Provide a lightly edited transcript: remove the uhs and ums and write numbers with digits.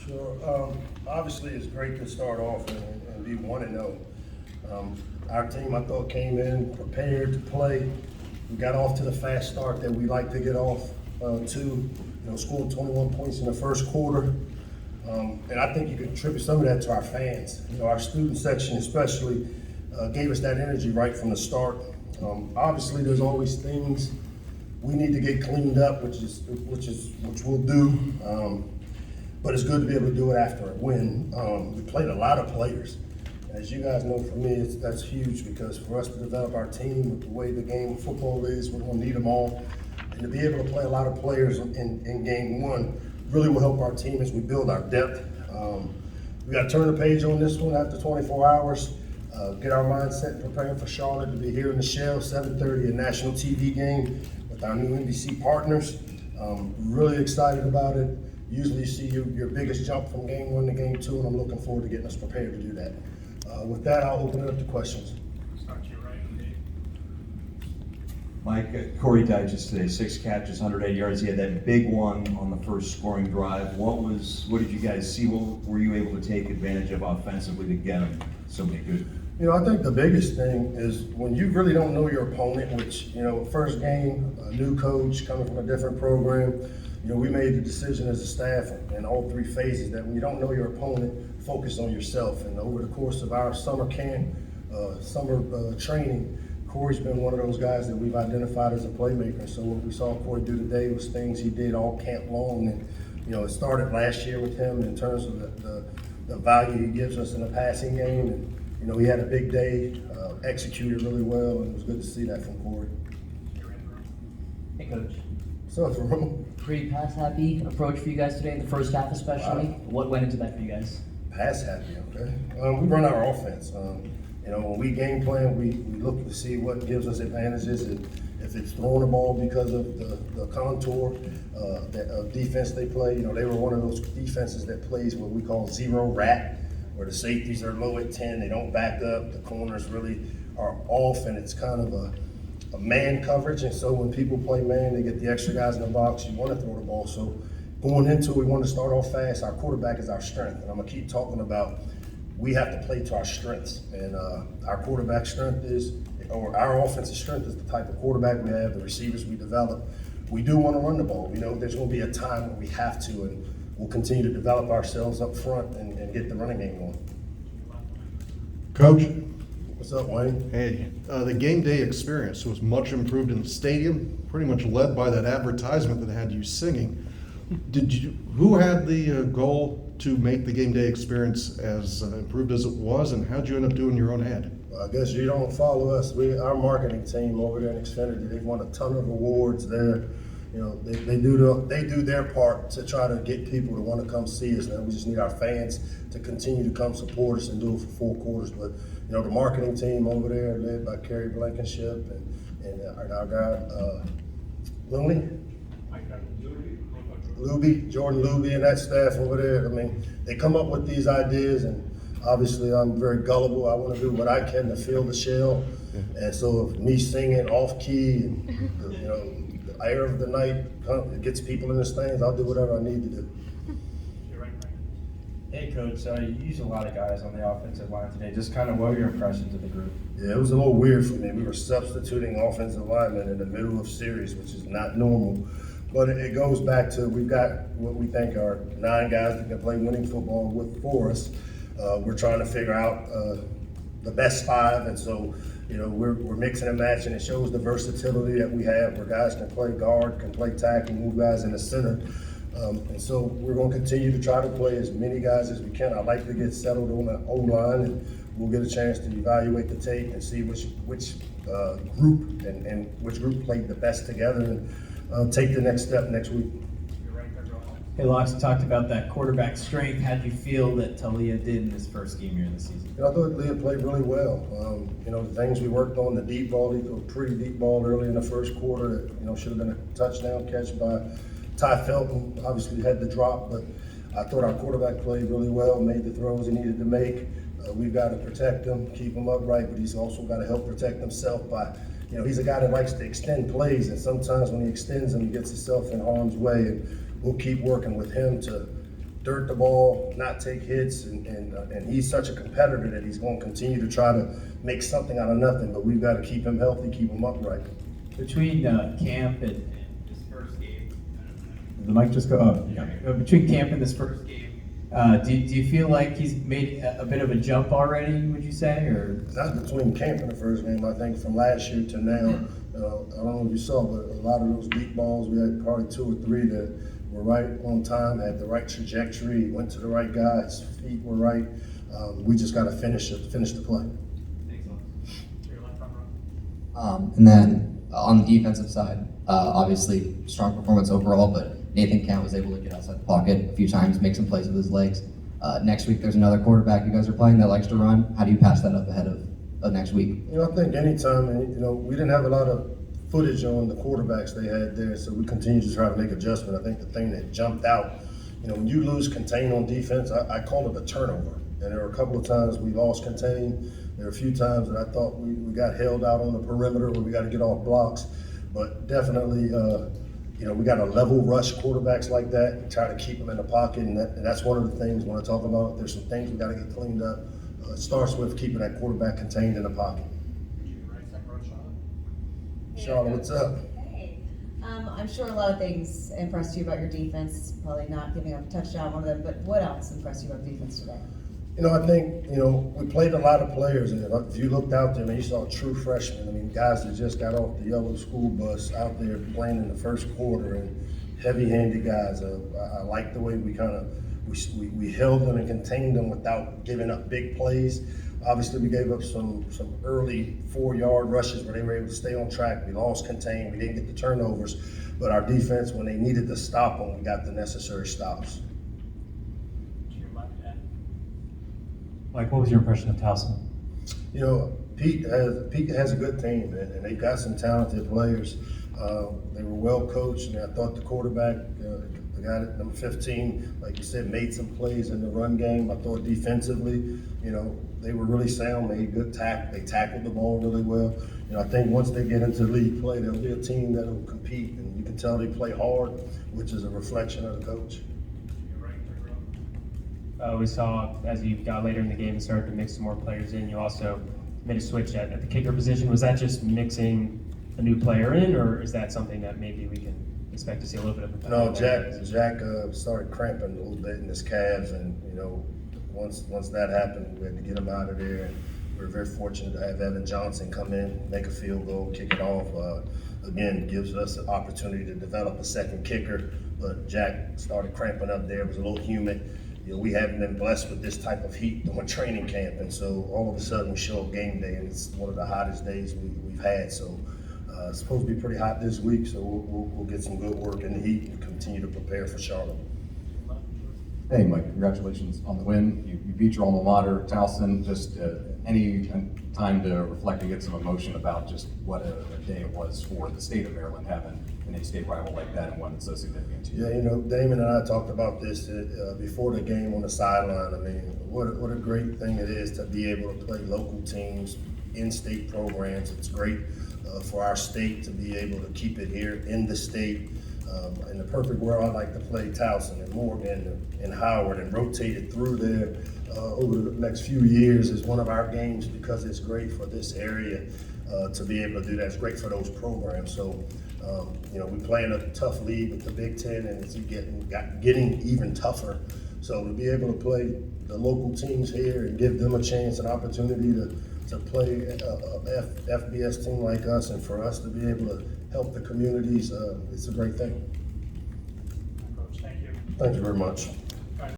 Sure. Obviously, it's great to start off and be 1-0. Our team, I thought, came in prepared to play. We got off to the fast start that we like to get off to. Scored 21 points in the first quarter. And I think you can attribute some of that to our fans. Our student section especially gave us that energy right from the start. Obviously, there's always things we need to get cleaned up, which we'll do. But it's good to be able to do it after a win. We played a lot of players. As you guys know, for me, that's huge because for us to develop our team with the way the game of football is, we're going to need them all. And to be able to play a lot of players in game one really will help our team as we build our depth. We got to turn the page on this one after 24 hours, get our mindset and prepare for Charlotte to be here in the Shell, 7:30, a national TV game with our new NBC partners. Really excited about it. Usually you see your biggest jump from game one to game two, and I'm looking forward to getting us prepared to do that. With that, I'll open it up to questions. Start to your right, Dave. Mike, Corey Dyches today, 6 catches, 108 yards. He had that big one on the first scoring drive. What did you guys see? What were you able to take advantage of offensively to get him somebody good? I think the biggest thing is when you really don't know your opponent, which, first game, a new coach coming from a different program, we made the decision as a staff in all 3 phases that when you don't know your opponent, focus on yourself. And over the course of our summer camp, summer training, Corey's been one of those guys that we've identified as a playmaker. So what we saw Corey do today was things he did all camp long. And, it started last year with him in terms of the value he gives us in the passing game. And, he had a big day, executed really well, and it was good to see that from Corey. Hey, Coach. So, Jerome. Pretty pass happy approach for you guys today in the first half, especially. Wow. What went into that for you guys? Pass happy, okay. We run our offense. When we game plan, we look to see what gives us advantages. If it's throwing the ball because of the contour of defense they play, they were one of those defenses that plays what we call zero rat, where the safeties are low at 10, they don't back up, the corners really are off, and it's kind of a man coverage. And so when people play man, they get the extra guys in the box, you want to throw the ball. So going into it, we want to start off fast. Our quarterback is our strength. And I'm going to keep talking about we have to play to our strengths. And our quarterback strength our offensive strength is the type of quarterback we have, the receivers we develop. We do want to run the ball. There's going to be a time where we have to, and we'll continue to develop ourselves up front and get the running game going. Coach, What's up, Wayne? hey, the game day experience was much improved in the stadium, pretty much led by that advertisement that had you singing. Who had the goal to make the game day experience as improved as it was, and how'd you end up doing your own ad? I guess you don't follow us. Our marketing team over there in Xfinity, they've won a ton of awards there. They do their part to try to get people to want to come see us. Now we just need our fans to continue to come support us and do it for 4 quarters. But the marketing team over there, led by Kerry Blankenship and our guy Looney. Jordan Luby and that staff over there. They come up with these ideas, and obviously I'm very gullible. I want to do what I can to fill the shell. And so if me singing off key and the air of the night it gets people in the stands, I'll do whatever I need to do. Hey, Coach, you used a lot of guys on the offensive line today. Just kind of what were your impressions of the group? Yeah, it was a little weird for me. We were substituting offensive linemen in the middle of series, which is not normal. But it goes back to we've got what we think are 9 guys that can play winning football for us. We're trying to figure out the best 5, and so we're mixing and matching. It shows the versatility that we have, where guys can play guard, can play tackle, move guys in the center. And so we're going to continue to try to play as many guys as we can. I'd like to get settled on the O-line, and we'll get a chance to evaluate the tape and see which group and which group played the best together, and take the next step next week. Hey, Locks, you talked about that quarterback strength. How did you feel that Talia did in his first game here in the season? I thought Leah played really well. The things we worked on, the deep ball, he threw a pretty deep ball early in the first quarter that, should have been a touchdown catch by Ty Felton. Obviously had the drop, but I thought our quarterback played really well, made the throws he needed to make. We've got to protect him, keep him upright, but he's also got to help protect himself by, he's a guy that likes to extend plays, and sometimes when he extends them, he gets himself in harm's way. And we'll keep working with him to dirt the ball, not take hits, and he's such a competitor that he's going to continue to try to make something out of nothing. But we've got to keep him healthy, keep him upright. Between camp and this first game, did the mic just go? Oh, yeah. Between camp and this first game, do you feel like he's made a bit of a jump already? Would you say, or Not between camp and the first game. I think from last year to now, I don't know if you saw, but a lot of those deep balls, we had probably 2 or 3 that were right on time, had the right trajectory, went to the right guy, his feet were right. We just got to finish the play. And then on the defensive side, obviously strong performance overall, but Nathan Count was able to get outside the pocket a few times, make some plays with his legs. Next week, there's another quarterback you guys are playing that likes to run. How do you pass that up ahead of next week? You know, I think anytime, and we didn't have a lot of footage on the quarterbacks they had there, so we continue to try to make adjustment. I think the thing that jumped out, when you lose contain on defense, I call it a turnover. And there were a couple of times we lost contain. There were a few times that I thought we got held out on the perimeter where we got to get off blocks. But definitely, we got to level rush quarterbacks like that and try to keep them in the pocket. And that's one of the things when I talk about there's some things we got to get cleaned up. It starts with keeping that quarterback contained in the pocket. Charlotte, what's up? Hey, I'm sure a lot of things impressed you about your defense, probably not giving up a touchdown, one of them, but what else impressed you about defense today? I think, we played a lot of players, and if you looked out there, man, you saw true freshmen. Guys that just got off the yellow school bus out there playing in the first quarter, and heavy-handed guys. I like the way we we held them and contained them without giving up big plays. Obviously, we gave up some early 4-yard rushes where they were able to stay on track. We lost contain. We didn't get the turnovers. But our defense, when they needed to stop them, we got the necessary stops. Mike, what was your impression of Towson? Pete has a good team, and they've got some talented players. They were well coached, and I thought the quarterback, the guy at number 15, like you said, made some plays in the run game. I thought defensively, they were really sound, made good tackle. They tackled the ball really well. I think once they get into league play, they'll be a team that will compete, and you can tell they play hard, which is a reflection of the coach. We saw as you got later in the game and started to mix some more players in, you also made a switch at the kicker position. Was that just mixing a new player in, or is that something that maybe we can expect to see a little bit of a No, Jack started cramping a little bit in his calves, and once that happened, we had to get him out of there. And we were very fortunate to have Evan Johnson come in, make a field goal, kick it off. Again, gives us an opportunity to develop a second kicker. But Jack started cramping up there. It was a little humid. We haven't been blessed with this type of heat during training camp, and so all of a sudden we show up game day, and it's one of the hottest days we've had. So it's supposed to be pretty hot this week, so we'll get some good work in the heat and continue to prepare for Charlotte. Hey, Mike, congratulations on the win. You beat your alma mater, Towson. Just any time to reflect and get some emotion about just what a day it was for the state of Maryland having an in-state rival like that and one that's so significant to you. Yeah, Damon and I talked about this before the game on the sideline. What a great thing it is to be able to play local teams, in-state programs. It's great for our state to be able to keep it here in the state. In the perfect world, I'd like to play Towson and Morgan and Howard and rotate it through there over the next few years as one of our games, because it's great for this area to be able to do that. It's great for those programs. So, we play in a tough league with the Big Ten, and it's getting even tougher. So to be able to play the local teams here and give them a chance, an opportunity to play a FBS team like us, and for us to be able to help the communities, it's a great thing. Coach, thank you. Thank you very much.